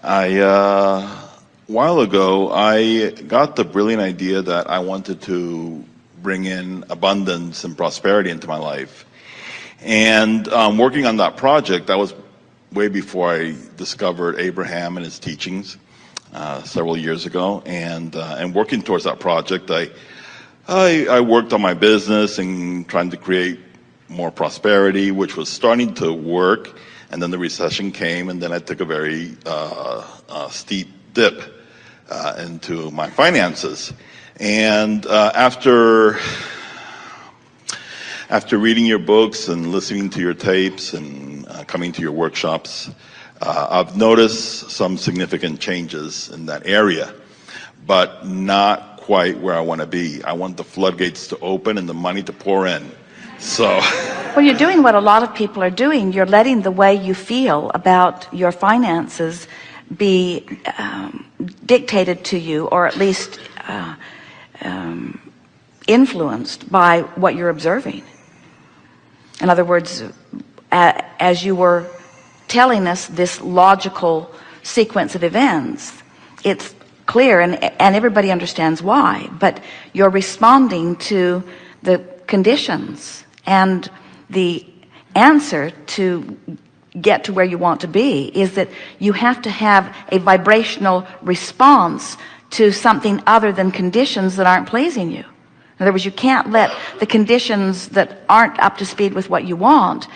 A while ago, I got the brilliant idea that I wanted to bring in abundance and prosperity into my life. And working on that project, that was way before I discovered Abraham and his teachings several years ago. And working towards that project, I worked on my business and trying to create more prosperity, which was starting to work. And then the recession came, and then I took a very steep dip into my finances. And after reading your books and listening to your tapes and coming to your workshops, I've noticed some significant changes in that area, but not quite where I want to be. I want the floodgates to open and the money to pour in. So. Well, you're doing what a lot of people are doing. You're letting the way you feel about your finances be dictated to you, or at least influenced by what you're observing. In other words, as you were telling us this logical sequence of events, it's clear and everybody understands why, but you're responding to the conditions, and the answer to get to where you want to be is that you have to have a vibrational response to something other than conditions that aren't pleasing you. In other words, you can't let the conditions that aren't up to speed with what you want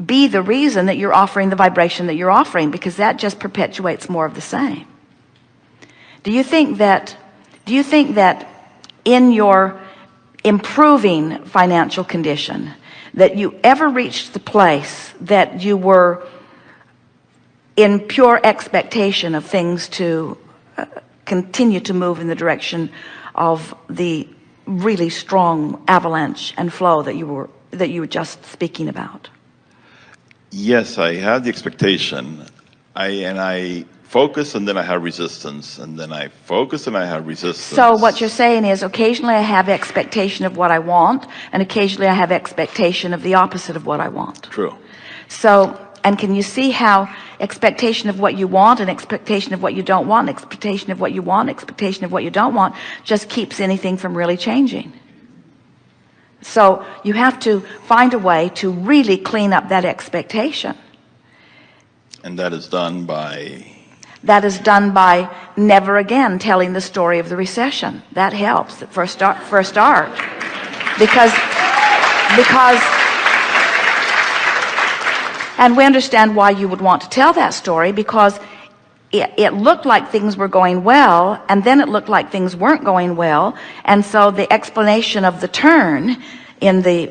be the reason that you're offering the vibration that you're offering, because that just perpetuates more of the same. Do you think that in your improving financial condition that you ever reached the place that you were in pure expectation of things to continue to move in the direction of the really strong avalanche and flow that you were just speaking about? Yes, I had the expectation. I focus, and then I have resistance, and then I focus and I have resistance. So what you're saying is, occasionally I have expectation of what I want, and occasionally I have expectation of the opposite of what I want. True. So, and can you see how expectation of what you want and expectation of what you don't want, expectation of what you want, expectation of what you don't want, just keeps anything from really changing? So you have to find a way to really clean up that expectation. And that is done by? That is done by never again telling the story of the recession. That helps for a start. Because and we understand why you would want to tell that story, because it looked like things were going well, and then it looked like things weren't going well, and so the explanation of the turn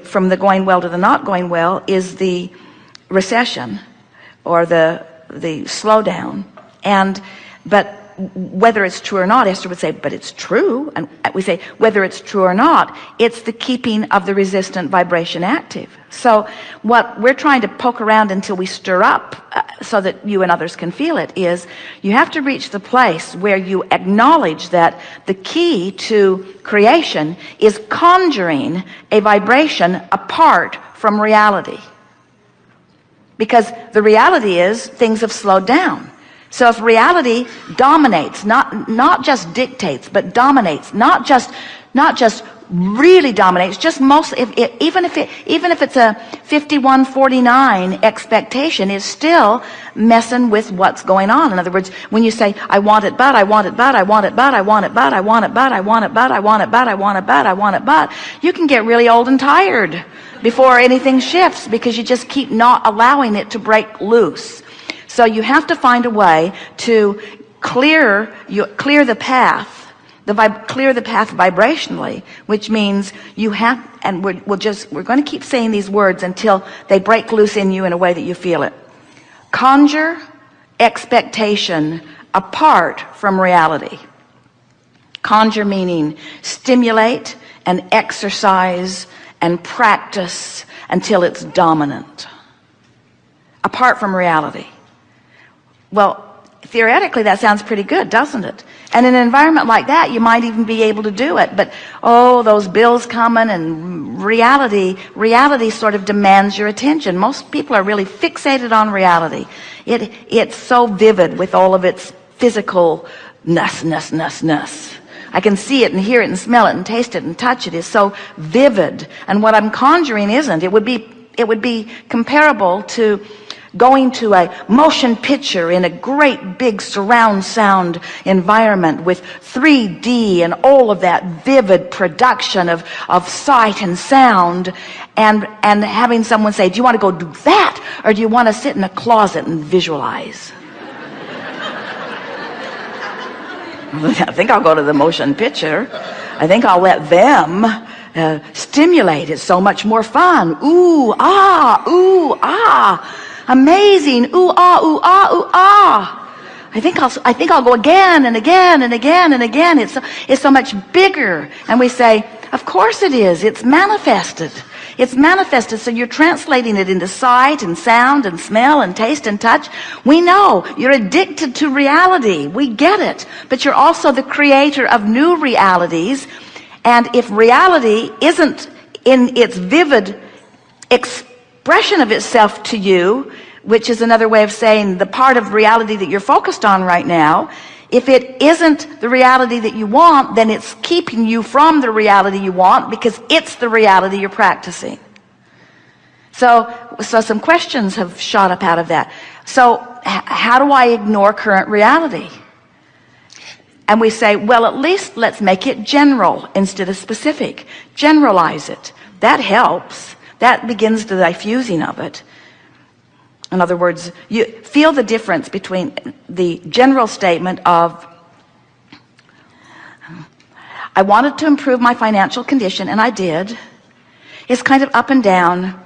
from the going well to the not going well is the recession, or the slowdown. But whether it's true or not, Esther would say, but it's true. And we say, whether it's true or not, it's the keeping of the resistant vibration active. So what we're trying to poke around until we stir up so that you and others can feel it is, you have to reach the place where you acknowledge that the key to creation is conjuring a vibration apart from reality. Because the reality is things have slowed down. So if reality dominates, not just dictates, but dominates, not just really dominates, just most, even if it's a 51-49 expectation, is still messing with what's going on. In other words, when you say, I want it, but I want it, but I want it, but I want it, but I want it, but I want it, but I want it, but I want it, but I want it, but you can get really old and tired before anything shifts, because you just keep not allowing it to break loose. So you have to find a way to clear the path, clear the path vibrationally, which means you have, and we're going to keep saying these words until they break loose in you in a way that you feel it. Conjure expectation apart from reality. Conjure meaning stimulate and exercise and practice until it's dominant, apart from reality. Well, theoretically that sounds pretty good, doesn't it? And in an environment like that, you might even be able to do it. But oh, those bills coming, and reality sort of demands your attention. Most people are really fixated on reality. It's so vivid with all of its physicalness. I can see it and hear it and smell it and taste it and touch it. It's so vivid. And what I'm conjuring isn't. It would be comparable to going to a motion picture in a great big surround sound environment with 3D and all of that vivid production of sight and sound, and having someone say, do you want to go do that, or do you want to sit in a closet and visualize? I think I'll go to the motion picture. I think I'll let them stimulate. It's so much more fun. Ooh, ah. Amazing. Ooh, ah, ooh, ah, ooh, ah. I think I'll go again and again and again and again. It's so much bigger. And we say, of course it is. It's manifested. It's manifested. So you're translating it into sight and sound and smell and taste and touch. We know you're addicted to reality. We get it. But you're also the creator of new realities. And if reality isn't in its vivid expression of itself to you, which is another way of saying the part of reality that you're focused on right now, if it isn't the reality that you want, then it's keeping you from the reality you want, because it's the reality you're practicing. So some questions have shot up out of that. So how do I ignore current reality? And we say, well, at least let's make it general instead of specific. Generalize it. That helps. That begins the diffusing of it. In other words, you feel the difference between the general statement of, I wanted to improve my financial condition, and I did. It's kind of up and down.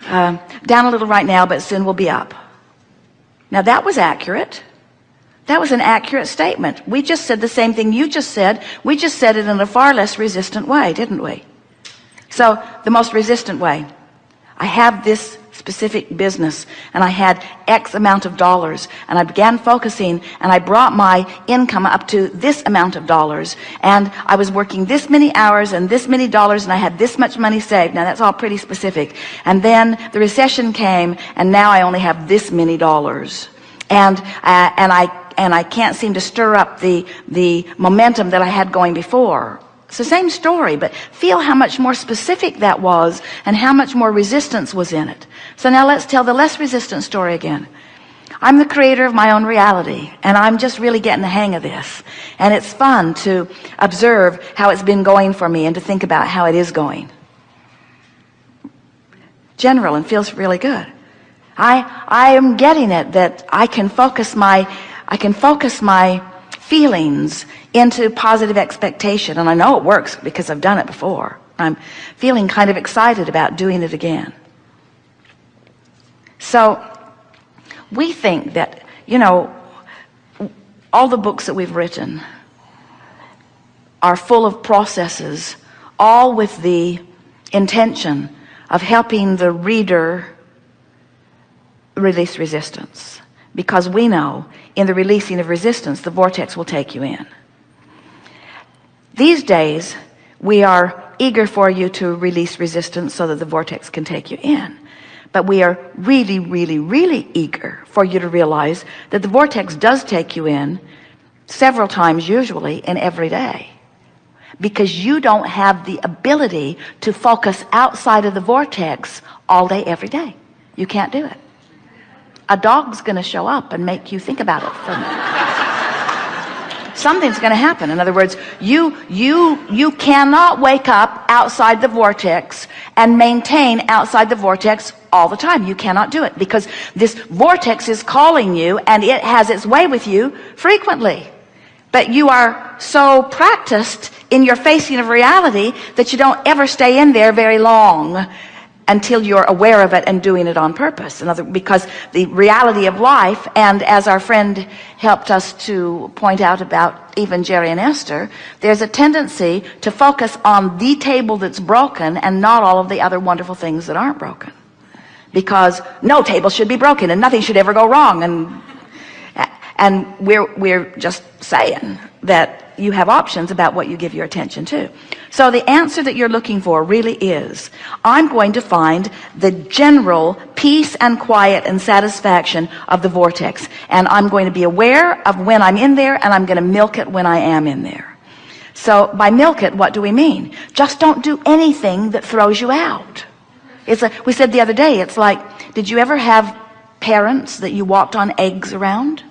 Down a little right now, but soon will be up. Now that was accurate. That was an accurate statement. We just said the same thing you just said. We just said it in a far less resistant way, didn't we? So the most resistant way. I have this specific business, and I had X amount of dollars, and I began focusing, and I brought my income up to this amount of dollars, and I was working this many hours and this many dollars, and I had this much money saved. Now that's all pretty specific. And then the recession came, and now I only have this many dollars, and I can't seem to stir up the momentum that I had going before. It's the same story, but feel how much more specific that was and how much more resistance was in it. So now let's tell the less resistant story again. I'm the creator of my own reality, and I'm just really getting the hang of this. And it's fun to observe how it's been going for me and to think about how it is going. General, and feels really good. I am getting it, that I can focus my feelings into positive expectation, and I know it works because I've done it before. I'm feeling kind of excited about doing it again. So we think that, all the books that we've written are full of processes, all with the intention of helping the reader release resistance, because we know in the releasing of resistance, the vortex will take you in. These days, we are eager for you to release resistance so that the vortex can take you in. But we are really, really, really eager for you to realize that the vortex does take you in several times, usually, and every day. Because you don't have the ability to focus outside of the vortex all day, every day. You can't do it. A dog's going to show up and make you think about it for a minute. Something's going to happen. In other words, you cannot wake up outside the vortex and maintain outside the vortex all the time. You cannot do it, because this vortex is calling you, and it has its way with you frequently. But you are so practiced in your facing of reality that you don't ever stay in there very long until you're aware of it and doing it on purpose. Because the reality of life, and as our friend helped us to point out about even Jerry and Esther, there's a tendency to focus on the table that's broken and not all of the other wonderful things that aren't broken. Because no table should be broken and nothing should ever go wrong. And we're just saying that, you have options about what you give your attention to. So the answer that you're looking for really is, I'm going to find the general peace and quiet and satisfaction of the vortex. And I'm going to be aware of when I'm in there, and I'm going to milk it when I am in there. So by milk it, what do we mean? Just don't do anything that throws you out. We said the other day, it's like, did you ever have parents that you walked on eggs around?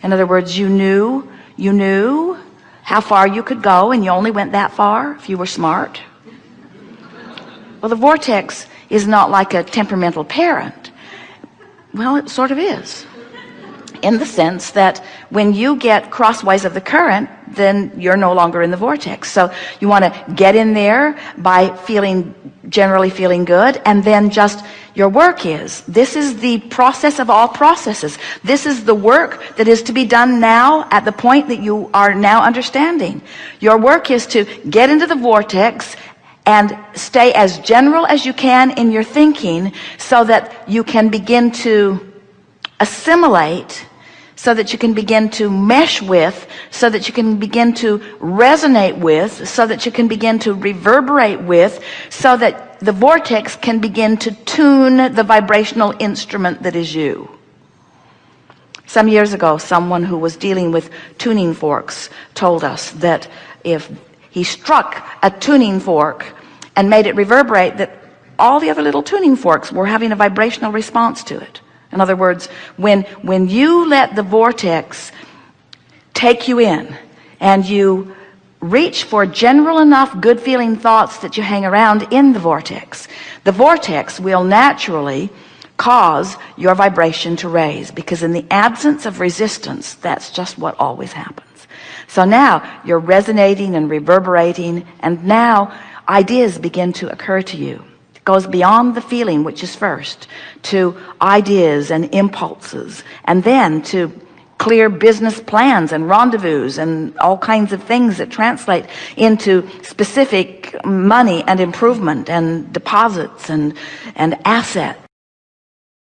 In other words, you knew how far you could go, and you only went that far if you were smart. Well, the vortex is not like a temperamental parent. Well, it sort of is, in the sense that when you get crossways of the current, then you're no longer in the vortex. So you want to get in there by generally feeling good, and then just your work this is the process of all processes. This is the work that is to be done now at the point that you are now understanding. Your work is to get into the vortex and stay as general as you can in your thinking, so that you can begin to assimilate, so that you can begin to mesh with, so that you can begin to resonate with, so that you can begin to reverberate with, so that the vortex can begin to tune the vibrational instrument that is you. Some years ago, someone who was dealing with tuning forks told us that if he struck a tuning fork and made it reverberate, that all the other little tuning forks were having a vibrational response to it. In other words, when you let the vortex take you in, and you reach for general enough good feeling thoughts that you hang around in the vortex will naturally cause your vibration to raise, because in the absence of resistance, that's just what always happens. So now you're resonating and reverberating, and now ideas begin to occur to you. It goes beyond the feeling, which is first, to ideas and impulses, and then to clear business plans and rendezvous and all kinds of things that translate into specific money and improvement and deposits and assets.